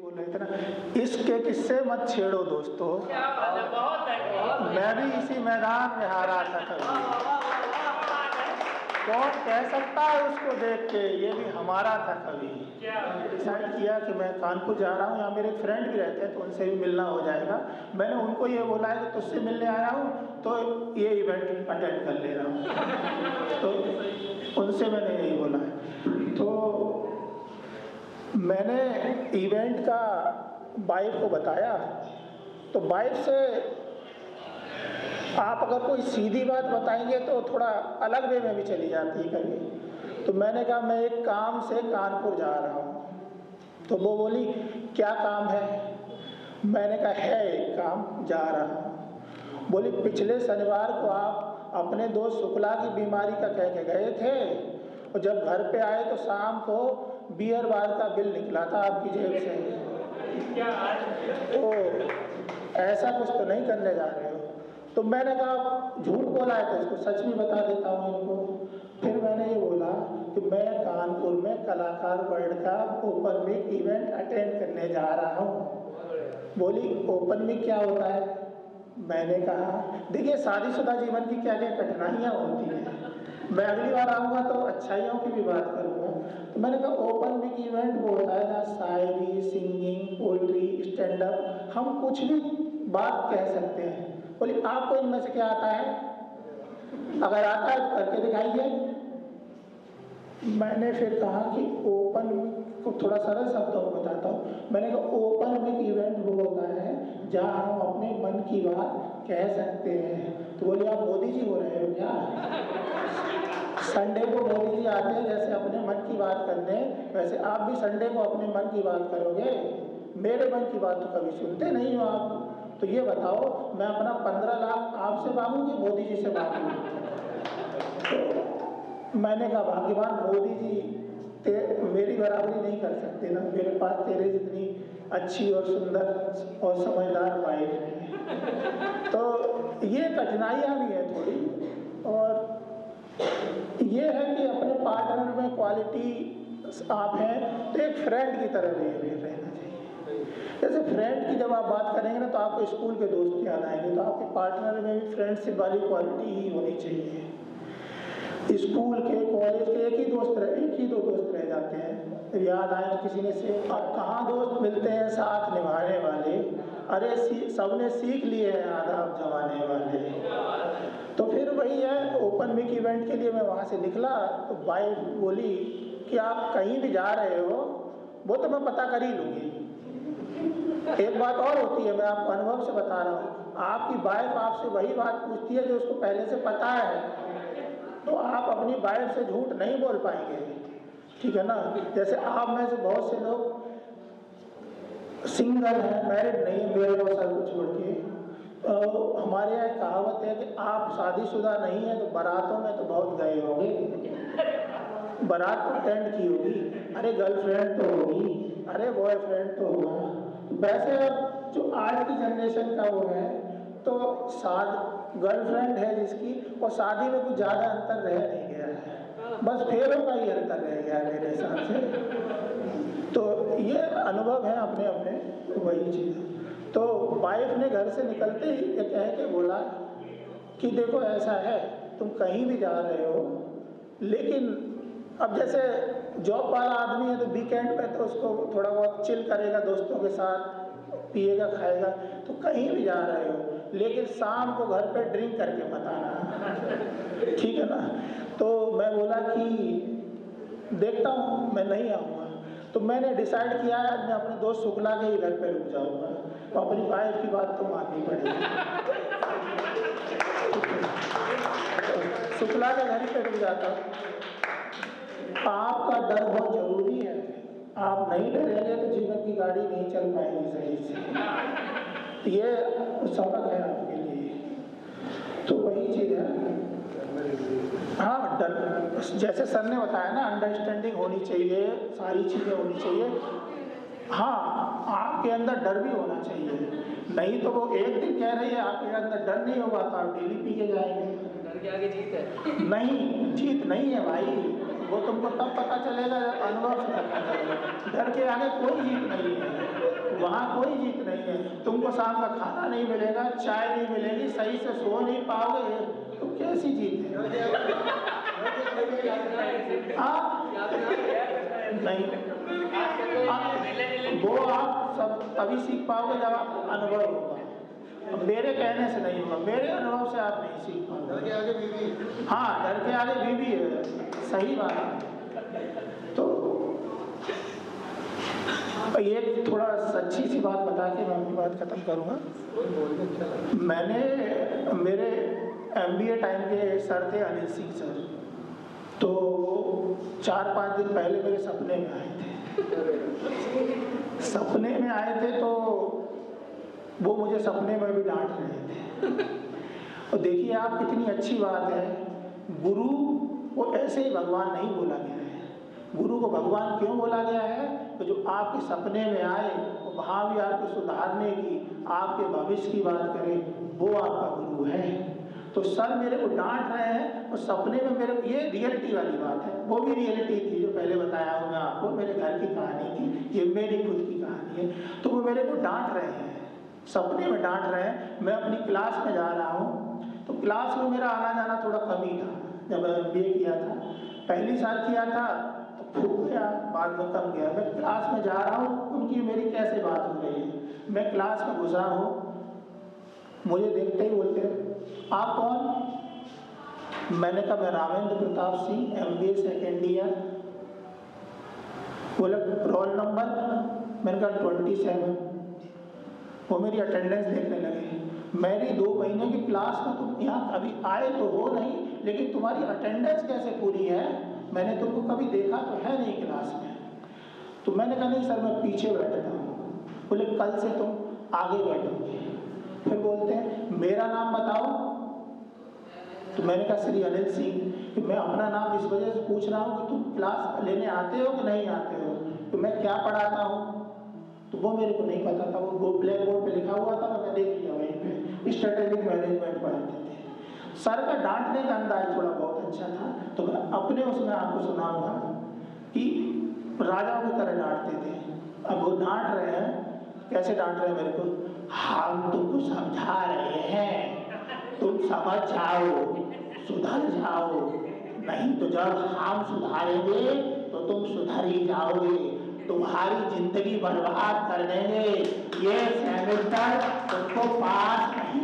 बोले थे ना, इसके किस्से मत छेड़ो दोस्तों। मैं भी इसी मैदान में हारा था कभी। कौन कह सकता है उसको देख के ये भी हमारा था कभी। डिसाइड किया कि मैं कानपुर जा रहा हूँ, यहाँ मेरे फ्रेंड भी रहते हैं तो उनसे भी मिलना हो जाएगा। मैंने उनको ये बोला है कि तुझसे मिलने आया हूँ तो ये इवेंट अटेंड कर ले रहा हूँ, तो उनसे मैंने यही बोला है। तो मैंने इवेंट का वाइफ को बताया, तो वाइफ से आप अगर कोई सीधी बात बताएंगे तो थोड़ा अलग वे में भी चली जाती है कभी। तो मैंने कहा मैं एक काम से कानपुर जा रहा हूँ। तो वो बोली क्या काम है? मैंने कहा है एक काम, जा रहा हूँ। बोली पिछले शनिवार को आप अपने दोस्त शुक्ला की बीमारी का कह के गए थे और जब घर पे आए तो शाम को बियर बार का बिल निकला था आपकी जेब से। तो ऐसा कुछ तो नहीं करने जा रहे हो? तो मैंने कहा झूठ बोला है तो इसको सच भी बता देता हूँ इनको। फिर मैंने ये बोला कि मैं कानपुर में कलाकार वर्ल्ड का ओपन मिक इवेंट अटेंड करने जा रहा हूँ। बोली ओपन मिक क्या होता है? मैंने कहा देखिए शादीशुदा जीवन की क्या क्या कठिनाइयाँ होती हैं, मैं अगली बार आऊँगा तो अच्छाइयों की भी बात करूँगा। तो मैंने कहा ओपन मिक इवेंट वो होता है जहाँ शायरी, सिंगिंग, पोइट्री, स्टैंड अप, हम कुछ भी बात कह सकते हैं। बोली आपको इनमें से क्या आता है? अगर आता है तो करके दिखाइए। मैंने फिर कहा कि ओपन को थोड़ा सरल शब्दों में बताता हूँ। मैंने कहा ओपन मिक इवेंट वो होता है जहाँ हम अपने मन की बात कह सकते हैं। तो बोली आप मोदी जी हो रहे हो क्या? संडे को मोदी जी आते हैं जैसे अपने मन की बात करने, वैसे आप भी संडे को अपने मन की बात करोगे? मेरे मन की बात तो कभी सुनते नहीं हो आप। तो ये बताओ मैं अपना 15 लाख आपसे मांगू कि मोदी जी से मांगू? तो मैंने कहा भाग्यवान मोदी जी मेरी बराबरी नहीं कर सकते ना, मेरे पास तेरे जितनी अच्छी और सुंदर और समझदार वाइफ है। तो ये कठिनाइयाँ भी हैं थोड़ी, और ये है कि अपने पार्टनर में क्वालिटी आप हैं तो एक फ्रेंड की तरह बिहेवियर रहना चाहिए। जैसे फ्रेंड की जब आप बात करेंगे ना तो आपको स्कूल के दोस्त याद आएंगे, तो आपके पार्टनर में भी फ्रेंडशिप वाली क्वालिटी ही होनी चाहिए। स्कूल के कॉलेज के एक ही दो दोस्त रह जाते हैं, याद आए तो किसी ने से अब कहाँ दोस्त मिलते हैं साथ निभाने वाले। अरे सबने सीख लिए हैं आदाब जमाने वाले। तो फिर वही है ओपन मिक इवेंट के लिए मैं वहाँ से निकला तो वाइफ बोली कि आप कहीं भी जा रहे हो वो तो मैं पता कर ही लूँगी। एक बात और होती है, मैं आपको अनुभव से बता रहा हूँ, आपकी वाइफ आपसे वही बात पूछती है जो उसको पहले से पता है, तो आप अपनी वाइफ से झूठ नहीं बोल पाएंगे, ठीक है ना। जैसे आप में से बहुत से लोग सिंगल हैं, मैरिड नहीं है, मेरे को सब कुछ छोड़ के। तो हमारे यहाँ कहावत है कि आप शादीशुदा नहीं है तो बारातों में तो बहुत गए होंगे, बारात तो अटेंड की होगी, अरे गर्लफ्रेंड तो होगी, अरे बॉयफ्रेंड तो होगा। वैसे जो आज की जनरेशन का वो है तो गर्लफ्रेंड है जिसकी, और शादी में कुछ ज़्यादा अंतर रह नहीं गया है, बस फेरों का ही अंतर रह गया है मेरे हिसाब से। तो ये अनुभव है अपने अपने वही चीज़। तो वाइफ ने घर से निकलते ही ये कह के बोला कि देखो ऐसा है तुम कहीं भी जा रहे हो, लेकिन अब जैसे जॉब वाला आदमी है तो वीकेंड पे तो उसको थोड़ा बहुत चिल करेगा, दोस्तों के साथ पिएगा खाएगा, तो कहीं भी जा रहे हो लेकिन शाम को घर पे ड्रिंक करके मत आना, ठीक है ना। तो मैं बोला कि देखता हूँ मैं नहीं आऊँगा। तो मैंने डिसाइड किया आज मैं अपने दोस्त शुक्ला के ही घर पे रुक जाऊँगा, तो अपनी वाइफ की बात तो माननी पड़ेगी। शुक्ला के घर पे रुक जाता हूँ। आपका डर बहुत जरूरी है, आप नहीं डरेंगे तो जीवन की गाड़ी नहीं चल पाएगी सही से। ये सबक है आपके लिए, तो वही चीज़ है। हाँ, डर जैसे सर ने बताया ना, अंडरस्टैंडिंग होनी चाहिए, सारी चीज़ें होनी चाहिए। हाँ, आपके अंदर डर भी होना चाहिए, नहीं तो वो एक दिन कह रही है आपके अंदर डर नहीं होगा तो आप डेली पी के जाएंगे। डर के आगे जीत है? नहीं, जीत नहीं है भाई, वो तुमको तब पता चलेगा अनुभव से पता चलेगा। डर के आगे कोई जीत नहीं है। वहाँ कोई जीत नहीं है। तुमको शाम का खाना नहीं मिलेगा, चाय नहीं मिलेगी, सही से सो नहीं पाओगे, तो कैसी जीत है? नहीं, वो आप सब तभी सीख पाओगे जब आप अनुभव होगा। मेरे कहने से नहीं होगा, मेरे अनुभव से आप नहीं सीख पाओगे। डर के आगे बीवी। हाँ, डर के आगे बीवी है, सही बात है। तो ये थोड़ा सच्ची सी बात बता के मैं अपनी बात खत्म करूँगा। मैंने मेरे MBA टाइम के सर थे अनिल सिंह सर, तो 4-5 दिन पहले मेरे सपने में आए थे। सपने में आए थे तो वो मुझे सपने में भी डांट रहे थे। और देखिए आप, कितनी अच्छी बात है, गुरु को ऐसे ही भगवान नहीं बोला गया है। गुरु को भगवान क्यों बोला गया है? तो जो आपके सपने में आए, वो वहाँ भी आपको सुधारने की, आपके भविष्य की बात करे, वो आपका गुरु है। तो सर मेरे को डांट रहे हैं और सपने में मेरे, ये रियलिटी वाली बात है, वो भी रियलिटी थी जो पहले बताया हूँ मैं आपको, मेरे घर की कहानी थी, ये मेरी खुद की कहानी है। तो वो मेरे को डांट रहे हैं, सपने में डांट रहे हैं। मैं अपनी क्लास में जा रहा हूँ, तो क्लास में मेरा आना जाना थोड़ा कम ही था। जब मैं MBA किया था, पहली साल किया था तो खूब गया, बाद में कम गया। मैं क्लास में जा रहा हूँ, उनकी मेरी कैसे बात हो रही है, मैं क्लास में घुसा हूँ, मुझे देखते ही बोलते आप कौन? मैंने कहा मैं Ramendra Pratap Singh, MBA second year. बोले रोल नंबर? मैंने कहा 27। वो मेरी अटेंडेंस देखने लगे। मेरी 2 महीने की क्लास में तुम यहाँ अभी आए तो हो नहीं, लेकिन तुम्हारी अटेंडेंस कैसे पूरी है? मैंने तुमको कभी देखा तो है नहीं क्लास में। तो मैंने कहा नहीं सर, मैं पीछे बैठता हूँ। बोले कल से तुम आगे बैठोगे। फिर बोलते हैं मेरा नाम बताओ। तो मैंने कहा श्री अनिल सिंह। कि मैं अपना नाम इस वजह से पूछ रहा हूँ कि तुम क्लास लेने आते हो कि नहीं आते हो, तो मैं क्या पढ़ाता हूँ। तो वो मेरे को नहीं पता था, वो ब्लैक बोर्ड पे लिखा हुआ था, मैं देख लिया वहीं पे, स्ट्रेटेजिक मैनेजमेंट पढ़ाते थे। सर का डांटने का अंदाज थोड़ा बहुत अच्छा था। तो मैं अपने उसमें आपको सुनाऊंगा कि राजाओं की तरह डांटते थे। अब वो डांट रहे हैं, कैसे डांट रहे हैं मेरे को, हम तुमको समझा रहे हैं, तुम समझ जाओ, सुधर जाओ, नहीं तो जब हम सुधारेंगे तो तुम सुधर ही जाओगे, तुम्हारी जिंदगी बर्बाद कर देंगे, ये सेमेस्टर तुमको पास नहीं